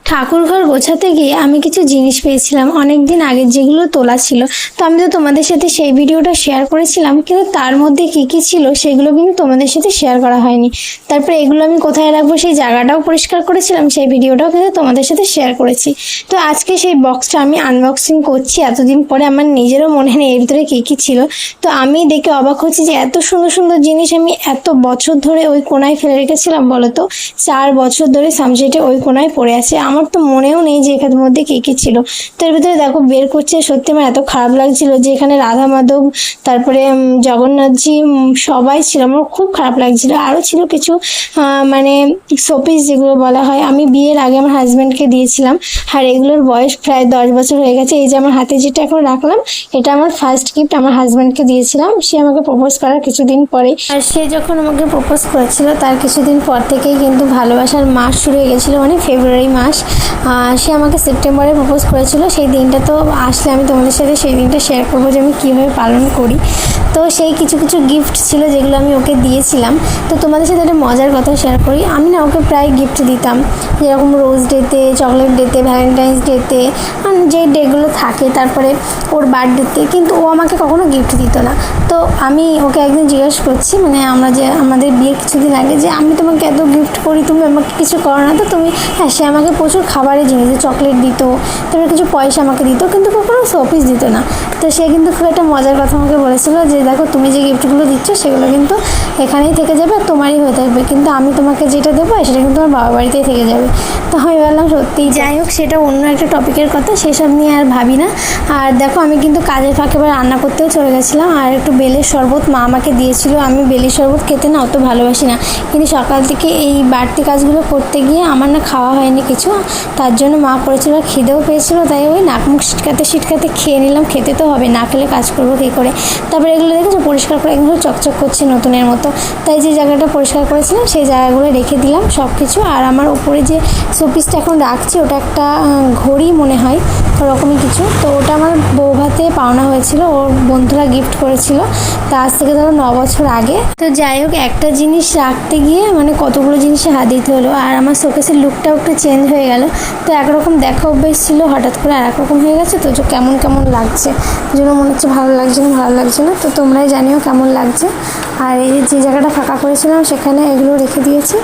ঠাকুরঘর গোছাতে গিয়ে আমি কিছু জিনিস পেয়েছিলাম অনেক দিন আগে, যেগুলো তোলা ছিল। তো আমি তো তোমাদের সাথে সেই ভিডিওটা শেয়ার করেছিলাম, কিন্তু তার মধ্যে কি কি ছিল সেগুলো কিন্তু তোমাদের সাথে শেয়ার করা হয়নি। তারপরে এগুলো আমি কোথায় রাখবো সেই জায়গাটাও পরিষ্কার করেছিলাম, সেই ভিডিওটাও কিন্তু তোমাদের সাথে শেয়ার করেছি। তো আজকে সেই বক্সটা আমি আনবক্সিং করছি এতদিন পরে। আমার নিজেরও মনে নেই এর ভিতরে কি কি ছিল। তো আমি দেখে অবাক হচ্ছি যে এত সুন্দর সুন্দর জিনিস আমি এত বছর ধরে ওই কোনায় ফেলে রেখেছিলাম। বলো তো, 4 বছর ধরে সামসেটে ওই কোনায় পড়ে আছে। আমার তো মনেও নেই যে এখানের মধ্যে কি কি ছিল। তো এর ভিতরে দেখো বের করছে, সত্যি আমার এত খারাপ লাগছিল যে এখানে রাধা মাধব, তারপরে জগন্নাথজি সবাই ছিল। আমার খুব খারাপ লাগছিল। আরও ছিল কিছু মানে শোপিস যেগুলো বলা হয়, আমি বিয়ের আগে আমার হাজব্যান্ডকে দিয়েছিলাম। আর এগুলোর বয়স প্রায় 10 বছর হয়ে গেছে। এই যে আমার হাতে যেটা এখন রাখলাম, এটা আমার ফার্স্ট গিফট আমার হাজব্যান্ডকে দিয়েছিলাম। সে আমাকে প্রপোজ করার কিছুদিন পরে, আর সে যখন আমাকে প্রপোজ করেছিল তার কিছুদিন পর থেকেই কিন্তু ভালোবাসার মাস শুরু হয়ে গেছিলো, মানে ফেব্রুয়ারি মাস। সে আমাকে সেপ্টেম্বরে প্রপোজ করেছিল। সেই দিনটা তো আসলে আমি তোমাদের সাথে সেই দিনটা শেয়ার করবো যে আমি কীভাবে পালন করি। তো সেই কিছু কিছু গিফট ছিল যেগুলো আমি ওকে দিয়েছিলাম। তো তোমাদের সাথে একটা মজার কথা শেয়ার করি। আমি না ওকে প্রায় গিফট দিতাম, যেরকম রোজ ডেতে, চকলেট ডেতে, ভ্যালেন্টাইন্স ডেতে, যে ডেগুলো থাকে, তারপরে ওর বার্থডেতে, কিন্তু ও আমাকে কখনো গিফট দিত না। তো আমি ওকে একদিন জিজ্ঞেস করছি, মানে আমাদের বিয়ের কিছুদিন আগে, যে আমি তোমাকে এত গিফট করি, তুমি আমাকে কিছু করো না তো? তুমি, হ্যাঁ, সে আমাকে প্রচুর খাবারের জিনিস, চকলেট দিত, তারপরে কিছু পয়সা আমাকে দিত, কিন্তু কখনো শোপিস দিত না। তো সে কিন্তু খুব একটা মজার কথা আমাকে বলেছিল যে দেখো, তুমি যে গিফটগুলো দিচ্ছ সেগুলো কিন্তু এখানেই থেকে যাবে, আর তোমারই হয়ে থাকবে, কিন্তু আমি তোমাকে যেটা দেবো সেটা কিন্তু আমার বাবার বাড়িতেই থেকে যাবে। তো আমি বললাম সত্যিই। যাই হোক, সেটা অন্য একটা টপিকের কথা, সেসব নিয়ে আর ভাবি না। আর দেখো, আমি কিন্তু কাজের ফাঁকে রান্না করতেও চলে গেছিলাম। আর একটু বেলের শরবত মা আমাকে দিয়েছিল। আমি বেলের শরবত খেতে না অত ভালোবাসি না, কিন্তু সকাল থেকে এই বাড়তি কাজগুলো করতে গিয়ে আমার না খাওয়া হয়নি কিছু। তার জন্য মা করেছিল, খিদেও পেয়েছিল, তাই ওই নাক মুখ সিটকাতে খেয়ে নিলাম। খেতে তো হবে, না খেলে কাজ করবো কী করে। তারপরে এগুলো দেখেছো পরিষ্কার করে একদম চকচক করছে নতুনের মতো। তাই যে জায়গাটা পরিষ্কার করেছিলাম সেই জায়গাগুলো রেখে দিলাম সব কিছু। আর আমার উপরে যে শোপিসটা এখন রাখছি, ওটা একটা ঘড়ি মনে হয়, ওরকমই কিছু। তো ওটা আমার বৌভাতে পাওনা হয়েছিল, ওর বন্ধুরা গিফট করেছিল, তা আজ থেকে ধরো 9 বছর আগে। তো যাই হোক, একটা জিনিস রাখতে গিয়ে মানে কতগুলো জিনিসে হাত দিতে হলো। আর আমার শোকেসের লুকটাও একটু চেঞ্জ হয়ে গেল। তো একরকম দেখা অভ্যেস ছিল, হঠাৎ করে আর একরকম হয়ে গেছে। তো কেমন কেমন লাগছে, যেন মনে হচ্ছে ভালো লাগছে না, ভালো লাগছে না। তো তোমরাই জানিও কেমন লাগছে। আর এই যে জায়গাটা ফাঁকা করেছিলাম সেখানে এগুলো রেখে দিয়েছি।